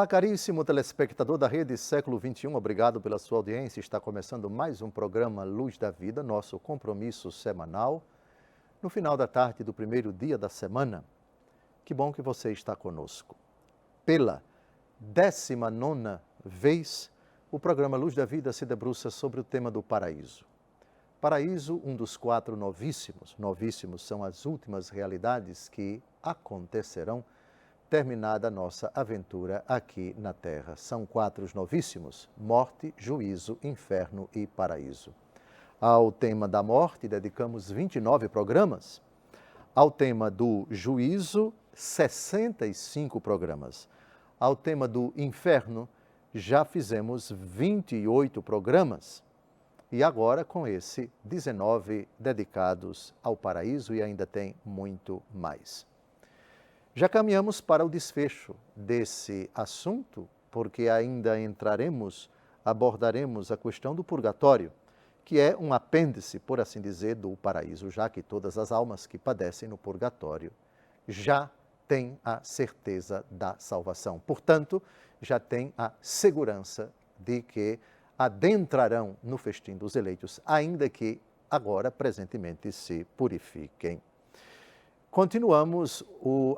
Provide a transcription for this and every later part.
Olá, caríssimo telespectador da Rede Século XXI, obrigado pela sua audiência. Está começando mais um programa Luz da Vida, nosso compromisso semanal, no final da tarde do primeiro dia da semana. Que bom que você está conosco. Pela 19ª vez, o programa Luz da Vida se debruça sobre o tema do paraíso. Paraíso, um dos 4 novíssimos. Novíssimos são as últimas realidades que acontecerão terminada a nossa aventura aqui na Terra. São 4 novíssimos: morte, juízo, inferno e paraíso. Ao tema da morte, dedicamos 29 programas. Ao tema do juízo, 65 programas. Ao tema do inferno, já fizemos 28 programas. E agora, com esse, 19 dedicados ao paraíso, e ainda tem muito mais. Já caminhamos para o desfecho desse assunto, porque ainda abordaremos a questão do purgatório, que é um apêndice, por assim dizer, do paraíso, já que todas as almas que padecem no purgatório já têm a certeza da salvação. Portanto, já têm a segurança de que adentrarão no festim dos eleitos, ainda que agora, presentemente, se purifiquem. Continuamos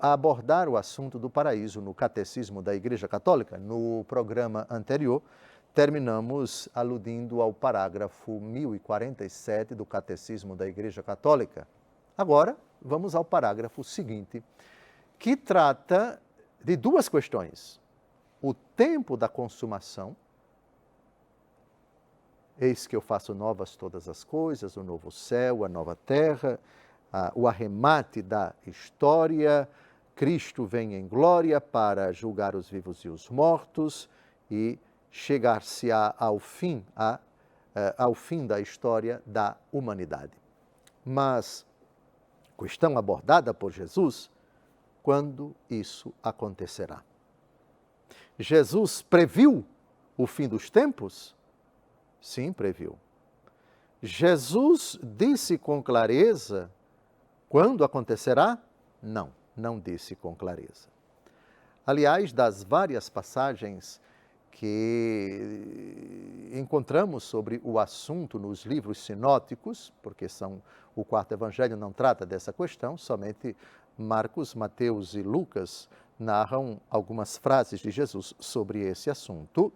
a abordar o assunto do paraíso no Catecismo da Igreja Católica. No programa anterior, terminamos aludindo ao parágrafo 1047 do Catecismo da Igreja Católica. Agora, vamos ao parágrafo seguinte, que trata de 2 questões. O tempo da consumação, eis que eu faço novas todas as coisas, o novo céu, a nova terra, o arremate da história, Cristo vem em glória para julgar os vivos e os mortos e chegar-se-á ao fim da história da humanidade. Mas, questão abordada por Jesus, quando isso acontecerá? Jesus previu o fim dos tempos? Sim, previu. Jesus disse com clareza quando acontecerá? Não, não disse com clareza. Aliás, das várias passagens que encontramos sobre o assunto nos livros sinóticos, porque o 4º Evangelho não trata dessa questão, somente Marcos, Mateus e Lucas narram algumas frases de Jesus sobre esse assunto.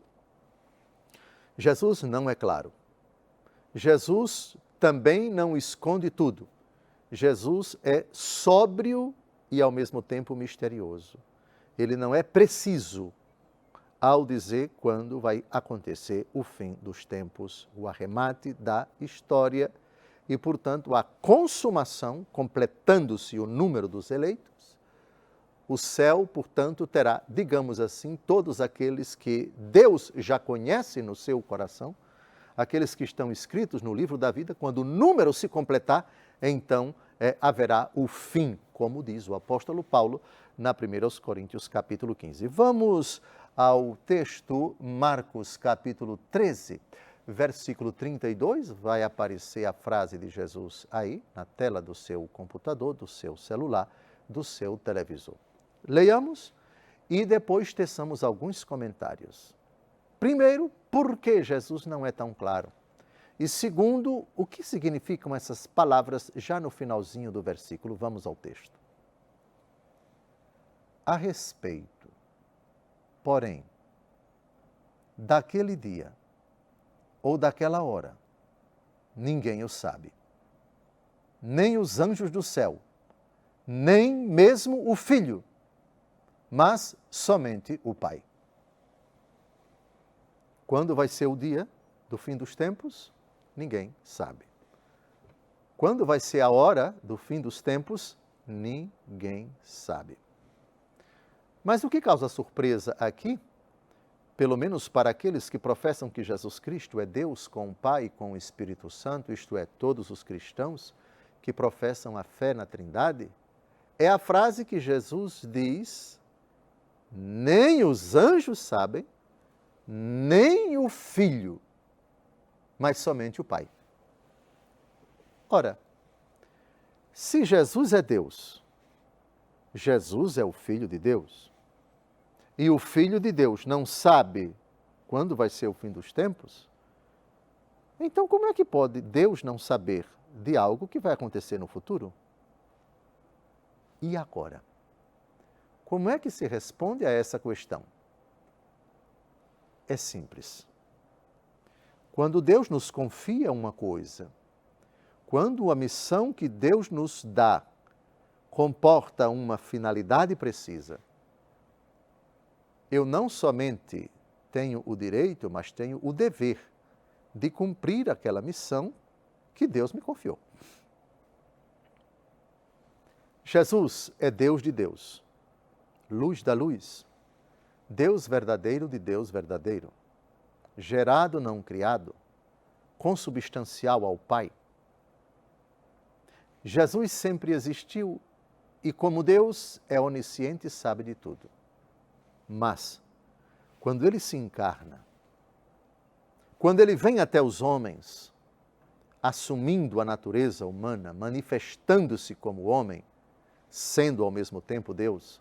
Jesus não é claro. Jesus também não esconde tudo. Jesus é sóbrio e, ao mesmo tempo, misterioso. Ele não é preciso ao dizer quando vai acontecer o fim dos tempos, o arremate da história e, portanto, a consumação, completando-se o número dos eleitos. O céu, portanto, terá, digamos assim, todos aqueles que Deus já conhece no seu coração, aqueles que estão escritos no livro da vida. Quando o número se completar, então haverá o fim, como diz o apóstolo Paulo na 1 Coríntios capítulo 15. Vamos ao texto, Marcos capítulo 13, versículo 32, vai aparecer a frase de Jesus aí, na tela do seu computador, do seu celular, do seu televisor. Leiamos e depois teçamos alguns comentários. Primeiro, por que Jesus não é tão claro? E segundo, o que significam essas palavras já no finalzinho do versículo? Vamos ao texto. A respeito, porém, daquele dia ou daquela hora, ninguém o sabe. Nem os anjos do céu, nem mesmo o Filho, mas somente o Pai. Quando vai ser o dia do fim dos tempos? Ninguém sabe. Quando vai ser a hora do fim dos tempos? Ninguém sabe. Mas o que causa surpresa aqui, pelo menos para aqueles que professam que Jesus Cristo é Deus com o Pai e com o Espírito Santo, isto é, todos os cristãos que professam a fé na Trindade, é a frase que Jesus diz: nem os anjos sabem, nem o Filho, mas somente o Pai. Ora, se Jesus é Deus, Jesus é o Filho de Deus, e o Filho de Deus não sabe quando vai ser o fim dos tempos, então como é que pode Deus não saber de algo que vai acontecer no futuro? E agora? Como é que se responde a essa questão? É simples. Quando Deus nos confia uma coisa, quando a missão que Deus nos dá comporta uma finalidade precisa, eu não somente tenho o direito, mas tenho o dever de cumprir aquela missão que Deus me confiou. Jesus é Deus de Deus, luz da luz, Deus verdadeiro de Deus verdadeiro, gerado não criado, consubstancial ao Pai. Jesus sempre existiu e, como Deus, é onisciente e sabe de tudo. Mas, quando Ele se encarna, quando Ele vem até os homens, assumindo a natureza humana, manifestando-se como homem, sendo ao mesmo tempo Deus,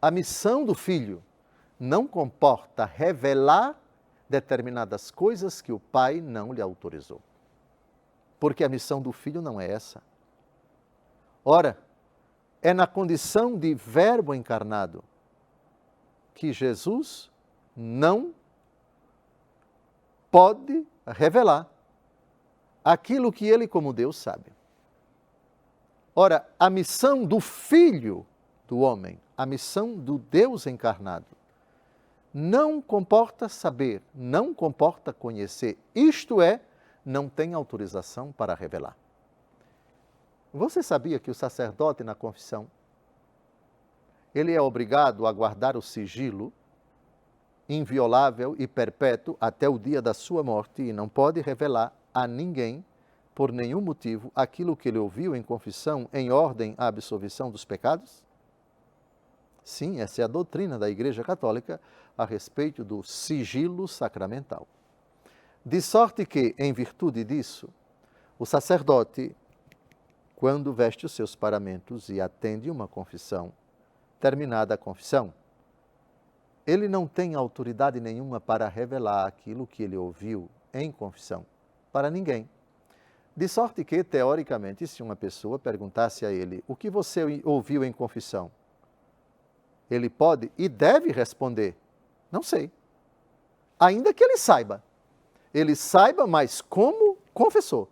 a missão do Filho não comporta revelar determinadas coisas que o Pai não lhe autorizou. Porque a missão do Filho não é essa. Ora, é na condição de Verbo encarnado que Jesus não pode revelar aquilo que Ele, como Deus, sabe. Ora, a missão do Filho do homem, a missão do Deus encarnado, não comporta saber, não comporta conhecer, isto é, não tem autorização para revelar. Você sabia que o sacerdote na confissão, ele é obrigado a guardar o sigilo inviolável e perpétuo até o dia da sua morte e não pode revelar a ninguém, por nenhum motivo, aquilo que ele ouviu em confissão em ordem à absolvição dos pecados? Sim, essa é a doutrina da Igreja Católica a respeito do sigilo sacramental. De sorte que, em virtude disso, o sacerdote, quando veste os seus paramentos e atende uma confissão, terminada a confissão, ele não tem autoridade nenhuma para revelar aquilo que ele ouviu em confissão para ninguém. De sorte que, teoricamente, se uma pessoa perguntasse a ele o que você ouviu em confissão, ele pode e deve responder, não sei. Ainda que ele saiba. Ele saiba, mas como confessor,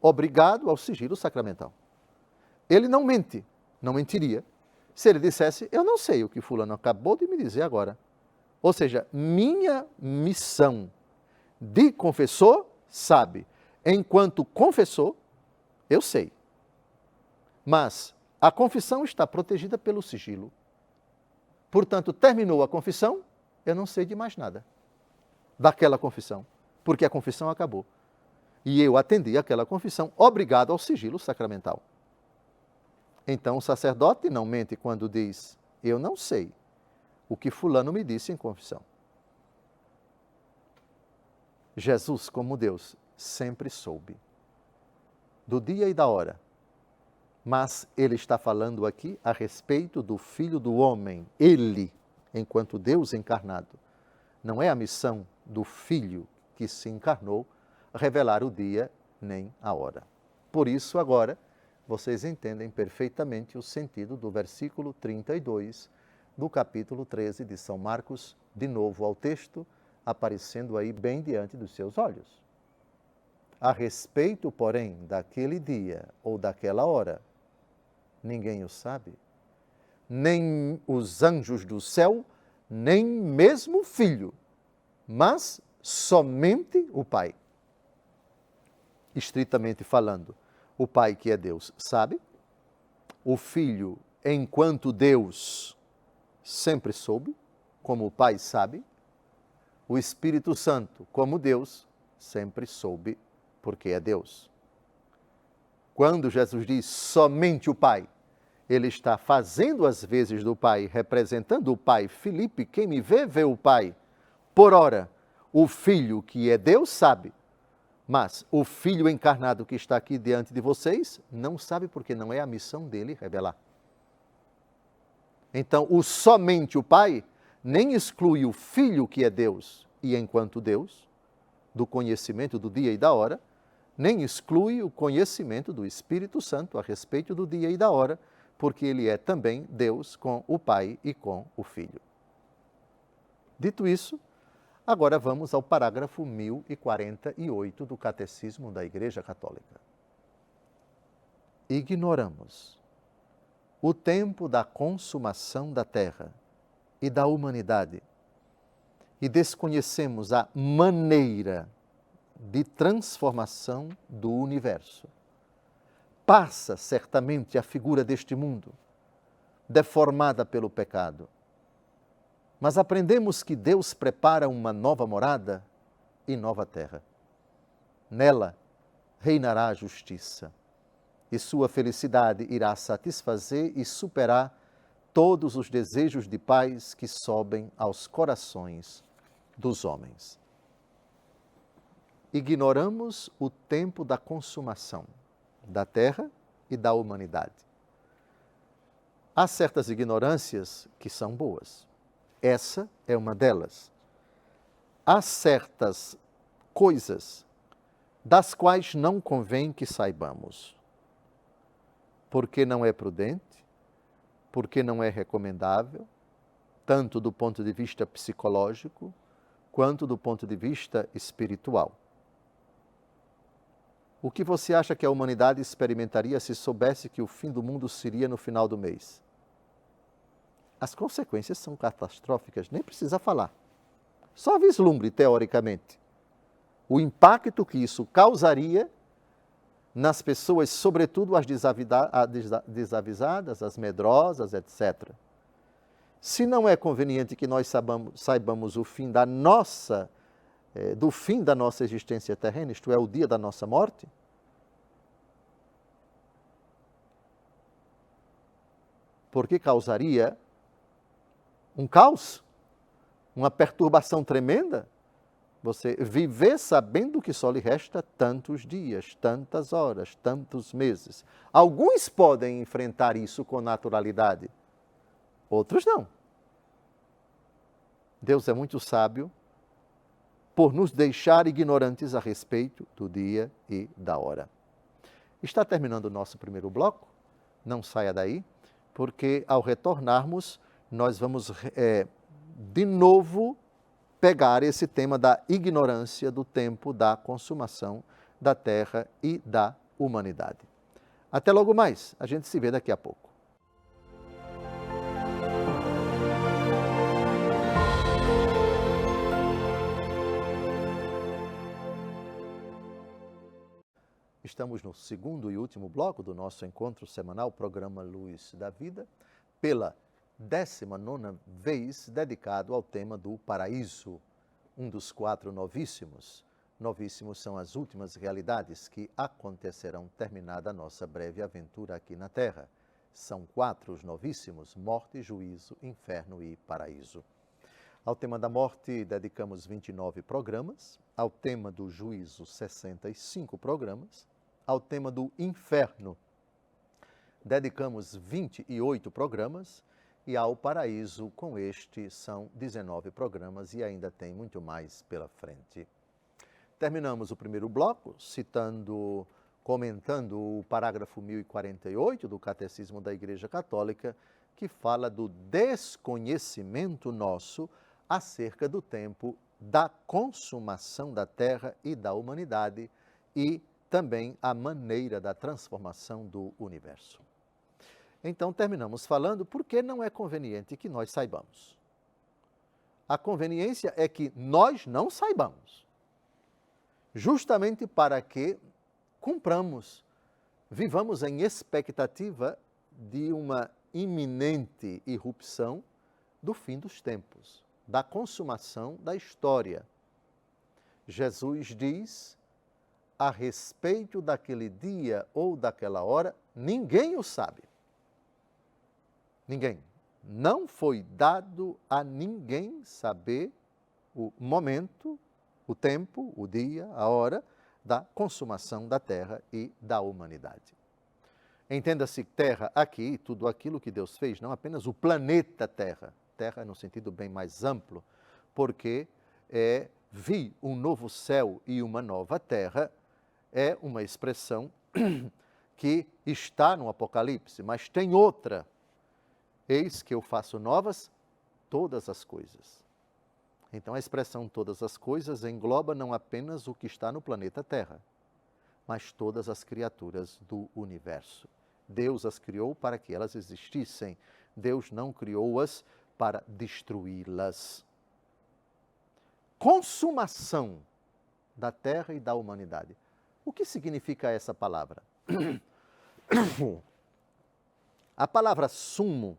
obrigado ao sigilo sacramental. Ele não mente, não mentiria, se ele dissesse, eu não sei o que fulano acabou de me dizer agora. Ou seja, minha missão de confessor sabe. Enquanto confessor, eu sei. Mas a confissão está protegida pelo sigilo. Portanto, terminou a confissão, eu não sei de mais nada daquela confissão, porque a confissão acabou. E eu atendi aquela confissão obrigado ao sigilo sacramental. Então, o sacerdote não mente quando diz, eu não sei o que fulano me disse em confissão. Jesus, como Deus, sempre soube do dia e da hora. Mas ele está falando aqui a respeito do Filho do Homem, ele, enquanto Deus encarnado. Não é a missão do Filho que se encarnou revelar o dia nem a hora. Por isso, agora, vocês entendem perfeitamente o sentido do versículo 32 do capítulo 13 de São Marcos, de novo ao texto, aparecendo aí bem diante dos seus olhos. A respeito, porém, daquele dia ou daquela hora, ninguém o sabe, nem os anjos do céu, nem mesmo o Filho, mas somente o Pai. Estritamente falando, o Pai, que é Deus, sabe, o Filho, enquanto Deus, sempre soube, como o Pai sabe, o Espírito Santo, como Deus, sempre soube, porque é Deus. Quando Jesus diz somente o Pai, ele está fazendo as vezes do Pai, representando o Pai. Filipe, quem me vê, vê o Pai. Por ora, o Filho, que é Deus, sabe. Mas o Filho encarnado que está aqui diante de vocês, não sabe porque não é a missão dele revelar. Então, o somente o Pai nem exclui o Filho que é Deus e enquanto Deus, do conhecimento do dia e da hora, nem exclui o conhecimento do Espírito Santo a respeito do dia e da hora, porque ele é também Deus com o Pai e com o Filho. Dito isso, agora vamos ao parágrafo 1048 do Catecismo da Igreja Católica. Ignoramos o tempo da consumação da terra e da humanidade e desconhecemos a maneira de transformação do universo. Passa certamente a figura deste mundo, deformada pelo pecado. Mas aprendemos que Deus prepara uma nova morada e nova terra. Nela reinará a justiça, e sua felicidade irá satisfazer e superar todos os desejos de paz que sobem aos corações dos homens. Ignoramos o tempo da consumação da terra e da humanidade. Há certas ignorâncias que são boas. Essa é uma delas. Há certas coisas das quais não convém que saibamos. Porque não é prudente, porque não é recomendável, tanto do ponto de vista psicológico, quanto do ponto de vista espiritual. O que você acha que a humanidade experimentaria se soubesse que o fim do mundo seria no final do mês? As consequências são catastróficas, nem precisa falar. Só vislumbre, teoricamente, o impacto que isso causaria nas pessoas, sobretudo as desavisadas, as medrosas, etc. Se não é conveniente que nós saibamos o fim da nossa do fim da nossa existência terrena, isto é, o dia da nossa morte, porque causaria um caos, uma perturbação tremenda, você viver sabendo que só lhe resta tantos dias, tantas horas, tantos meses. Alguns podem enfrentar isso com naturalidade, outros não. Deus é muito sábio por nos deixar ignorantes a respeito do dia e da hora. Está terminando o nosso primeiro bloco, não saia daí, porque ao retornarmos, nós vamos de novo pegar esse tema da ignorância do tempo da consumação da terra e da humanidade. Até logo mais, a gente se vê daqui a pouco. Estamos no segundo e último bloco do nosso encontro semanal, programa Luz da Vida, pela 19ª vez dedicado ao tema do paraíso, um dos 4 novíssimos. Novíssimos são as últimas realidades que acontecerão terminada a nossa breve aventura aqui na Terra. São 4 os novíssimos: morte, juízo, inferno e paraíso. Ao tema da morte dedicamos 29 programas, ao tema do juízo 65 programas, ao tema do inferno dedicamos 28 programas e ao paraíso, com este, são 19 programas e ainda tem muito mais pela frente. Terminamos o primeiro bloco comentando o parágrafo 1048 do Catecismo da Igreja Católica, que fala do desconhecimento nosso acerca do tempo da consumação da terra e da humanidade e também a maneira da transformação do universo. Então, terminamos falando por que não é conveniente que nós saibamos. A conveniência é que nós não saibamos, justamente para que cumpramos, vivamos em expectativa de uma iminente irrupção do fim dos tempos, da consumação da história. Jesus diz: a respeito daquele dia ou daquela hora, ninguém o sabe. Ninguém. Não foi dado a ninguém saber o momento, o tempo, o dia, a hora da consumação da terra e da humanidade. Entenda-se terra aqui, tudo aquilo que Deus fez, não apenas o planeta Terra, terra no sentido bem mais amplo, porque vi um novo céu e uma nova terra é uma expressão que está no Apocalipse, mas tem outra. Eis que eu faço novas todas as coisas. Então a expressão todas as coisas engloba não apenas o que está no planeta Terra, mas todas as criaturas do universo. Deus as criou para que elas existissem. Deus não criou-as para destruí-las. Consumação da terra e da humanidade. O que significa essa palavra? A palavra sumo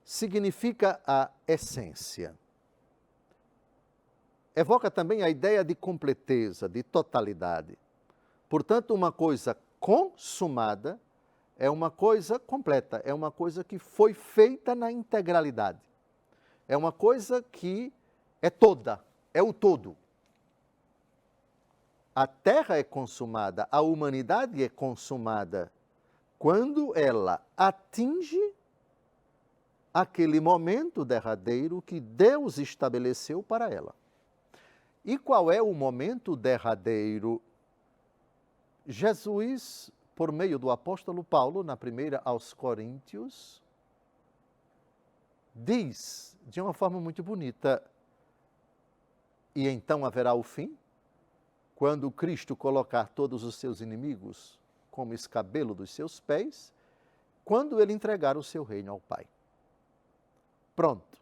significa a essência. Evoca também a ideia de completeza, de totalidade. Portanto, uma coisa consumada é uma coisa completa, é uma coisa que foi feita na integralidade. É uma coisa que é toda, é o todo. A terra é consumada, a humanidade é consumada quando ela atinge aquele momento derradeiro que Deus estabeleceu para ela. E qual é o momento derradeiro? Jesus, por meio do apóstolo Paulo, na primeira aos Coríntios, diz de uma forma muito bonita: e então haverá o fim, quando Cristo colocar todos os seus inimigos como escabelo dos seus pés, quando ele entregar o seu reino ao Pai. Pronto.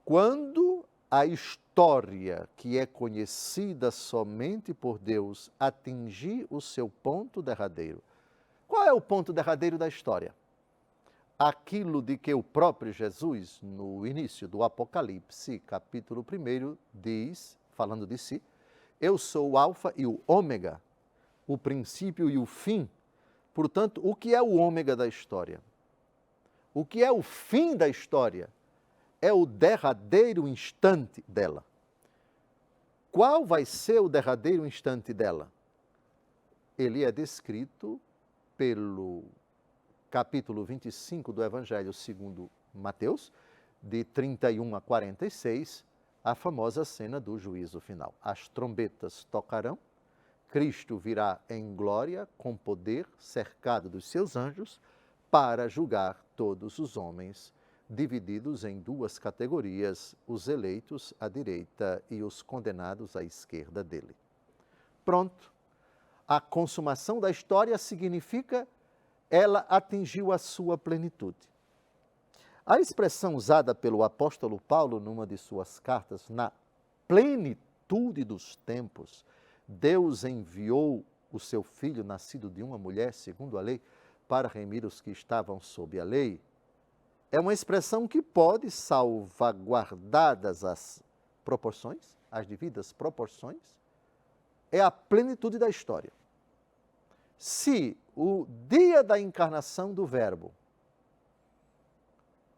Quando a história que é conhecida somente por Deus atingir o seu ponto derradeiro. Qual é o ponto derradeiro da história? Aquilo de que o próprio Jesus, no início do Apocalipse, capítulo 1, diz, falando de si: eu sou o alfa e o ômega, o princípio e o fim. Portanto, o que é o ômega da história? O que é o fim da história? É o derradeiro instante dela. Qual vai ser o derradeiro instante dela? Ele é descrito pelo capítulo 25 do Evangelho segundo Mateus, de 31 a 46, a famosa cena do juízo final. As trombetas tocarão, Cristo virá em glória, com poder, cercado dos seus anjos, para julgar todos os homens, divididos em duas categorias, os eleitos à direita e os condenados à esquerda dele. Pronto. A consumação da história significa ela atingiu a sua plenitude. A expressão usada pelo apóstolo Paulo numa de suas cartas, na plenitude dos tempos, Deus enviou o seu Filho, nascido de uma mulher, segundo a lei, para remir os que estavam sob a lei, é uma expressão que pode, salvaguardadas as proporções, as devidas proporções, é a plenitude da história. Se o dia da encarnação do Verbo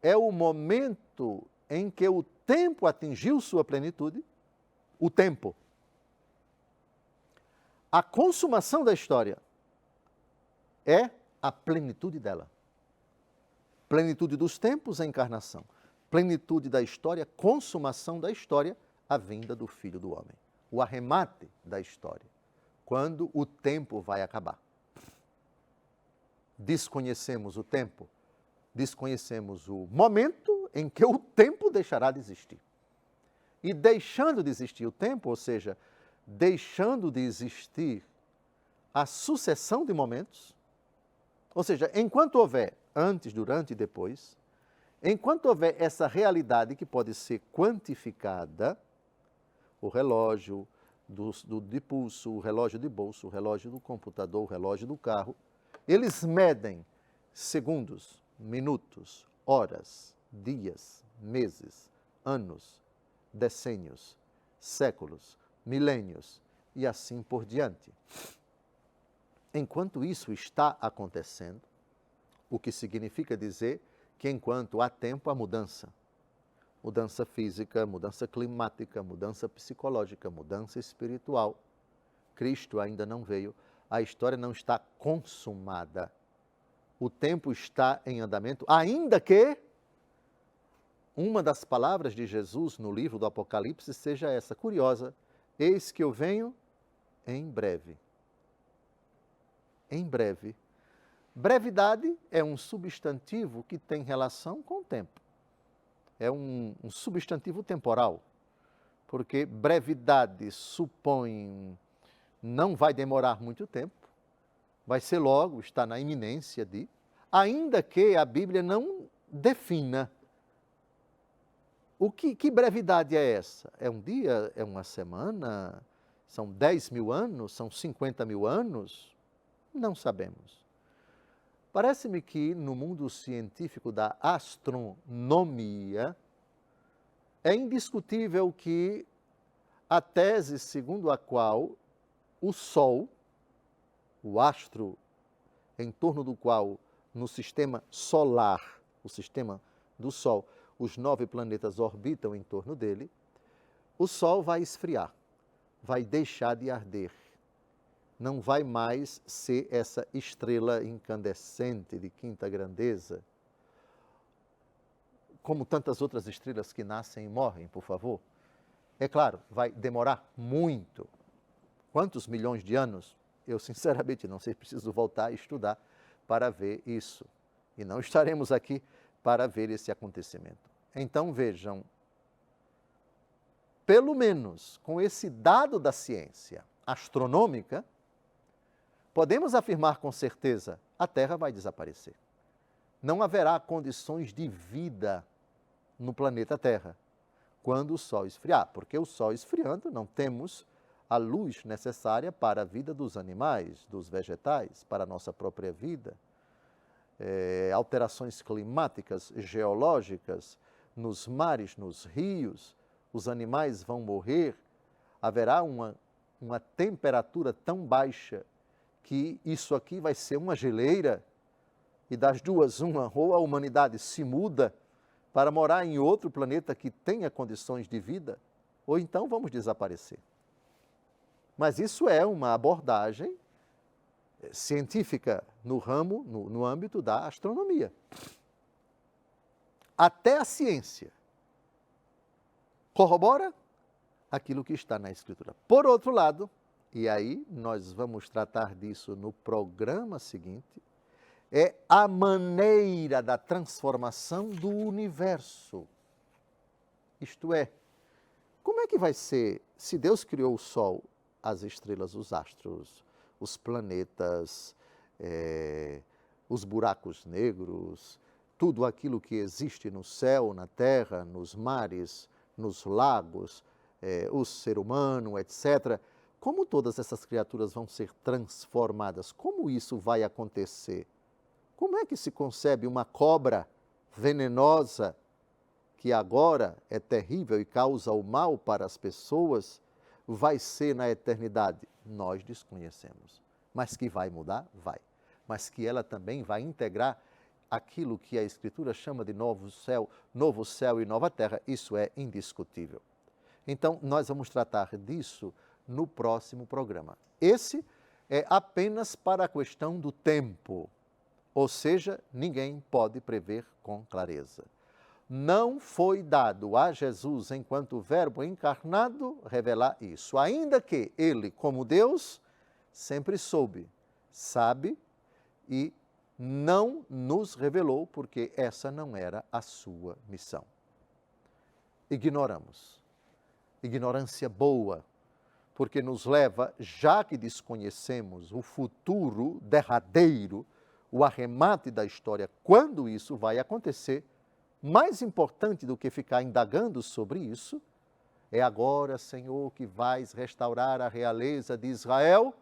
é o momento em que o tempo atingiu sua plenitude, o tempo, a consumação da história é a plenitude dela. Plenitude dos tempos, a encarnação. Plenitude da história, consumação da história, a vinda do Filho do Homem. O arremate da história, quando o tempo vai acabar. Desconhecemos o tempo, desconhecemos o momento em que o tempo deixará de existir. E deixando de existir o tempo, ou seja, deixando de existir a sucessão de momentos, ou seja, enquanto houver antes, durante e depois, enquanto houver essa realidade que pode ser quantificada, o relógio de pulso, o relógio de bolso, o relógio do computador, o relógio do carro, eles medem segundos, minutos, horas, dias, meses, anos, decênios, séculos, milênios e assim por diante. Enquanto isso está acontecendo, o que significa dizer que enquanto há tempo há mudança. Mudança física, mudança climática, mudança psicológica, mudança espiritual. Cristo ainda não veio, a história não está consumada. O tempo está em andamento, ainda que uma das palavras de Jesus no livro do Apocalipse seja essa, curiosa: eis que eu venho em breve. Em breve. Brevidade é um substantivo que tem relação com o tempo. É um substantivo temporal, porque brevidade supõe não vai demorar muito tempo, vai ser logo, está na iminência de, ainda que a Bíblia não defina. Que brevidade é essa? É um dia? É uma semana? São 10 mil anos? São 50 mil anos? Não sabemos. Parece-me que no mundo científico da astronomia, é indiscutível que a tese segundo a qual o Sol, o astro em torno do qual no sistema solar, o sistema do Sol, os 9 planetas orbitam em torno dele, o Sol vai esfriar, vai deixar de arder. Não vai mais ser essa estrela incandescente de quinta grandeza, como tantas outras estrelas que nascem e morrem, por favor. É claro, vai demorar muito. Quantos milhões de anos? Eu, sinceramente, não sei, preciso voltar a estudar para ver isso. E não estaremos aqui para ver esse acontecimento. Então, vejam, pelo menos com esse dado da ciência astronômica, podemos afirmar com certeza, a Terra vai desaparecer. Não haverá condições de vida no planeta Terra quando o Sol esfriar, porque o Sol esfriando não temos a luz necessária para a vida dos animais, dos vegetais, para a nossa própria vida. Alterações climáticas, geológicas, nos mares, nos rios, os animais vão morrer, haverá uma temperatura tão baixa que isso aqui vai ser uma geleira, e das duas uma, ou a humanidade se muda para morar em outro planeta que tenha condições de vida, ou então vamos desaparecer. Mas isso é uma abordagem científica no ramo, no âmbito da astronomia. Até a ciência corrobora aquilo que está na Escritura. Por outro lado, e aí nós vamos tratar disso no programa seguinte, é a maneira da transformação do universo. Isto é, como é que vai ser, se Deus criou o Sol, as estrelas, os astros, os planetas, os buracos negros, tudo aquilo que existe no céu, na terra, nos mares, nos lagos, o ser humano, etc., como todas essas criaturas vão ser transformadas? Como isso vai acontecer? Como é que se concebe uma cobra venenosa, que agora é terrível e causa o mal para as pessoas, vai ser na eternidade? Nós desconhecemos. Mas que vai mudar? Vai. Mas que ela também vai integrar aquilo que a Escritura chama de novo céu e nova terra, isso é indiscutível. Então, nós vamos tratar disso no próximo programa. Esse é apenas para a questão do tempo, ou seja, ninguém pode prever com clareza. Não foi dado a Jesus, enquanto Verbo encarnado, revelar isso, ainda que ele, como Deus, sempre sabe e não nos revelou, porque essa não era a sua missão. Ignoramos. Ignorância boa, porque nos leva, já que desconhecemos o futuro derradeiro, o arremate da história, quando isso vai acontecer, mais importante do que ficar indagando sobre isso, é agora, Senhor, que vais restaurar a realeza de Israel.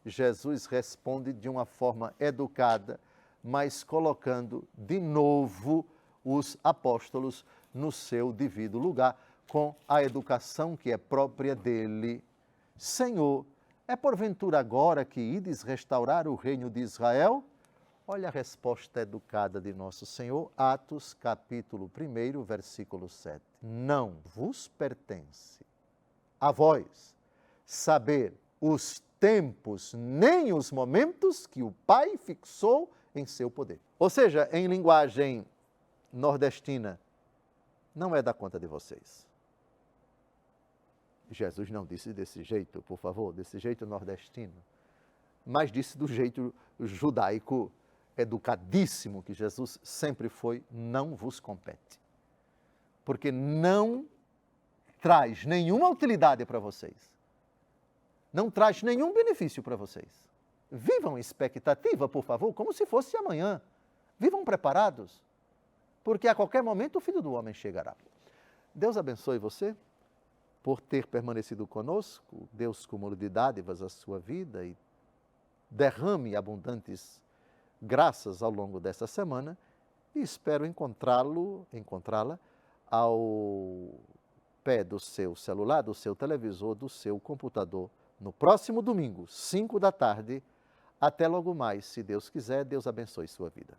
Jesus responde de uma forma educada, mas colocando de novo os apóstolos no seu devido lugar, com a educação que é própria dele. Senhor, é porventura agora que ides restaurar o reino de Israel? Olha a resposta educada de nosso Senhor, Atos capítulo 1, versículo 7. Não vos pertence a vós saber os tempos nem os momentos que o Pai fixou em seu poder. Ou seja, em linguagem nordestina, não é da conta de vocês. Jesus não disse desse jeito, por favor, desse jeito nordestino, mas disse do jeito judaico, educadíssimo que Jesus sempre foi: não vos compete. Porque não traz nenhuma utilidade para vocês. Não traz nenhum benefício para vocês. Vivam expectativa, por favor, como se fosse amanhã. Vivam preparados, porque a qualquer momento o Filho do Homem chegará. Deus abençoe você por ter permanecido conosco. Deus cumule de dádivas a sua vida e derrame abundantes graças ao longo desta semana, e espero encontrá-la ao pé do seu celular, do seu televisor, do seu computador, no próximo domingo, 5 da tarde. Até logo mais, se Deus quiser. Deus abençoe sua vida.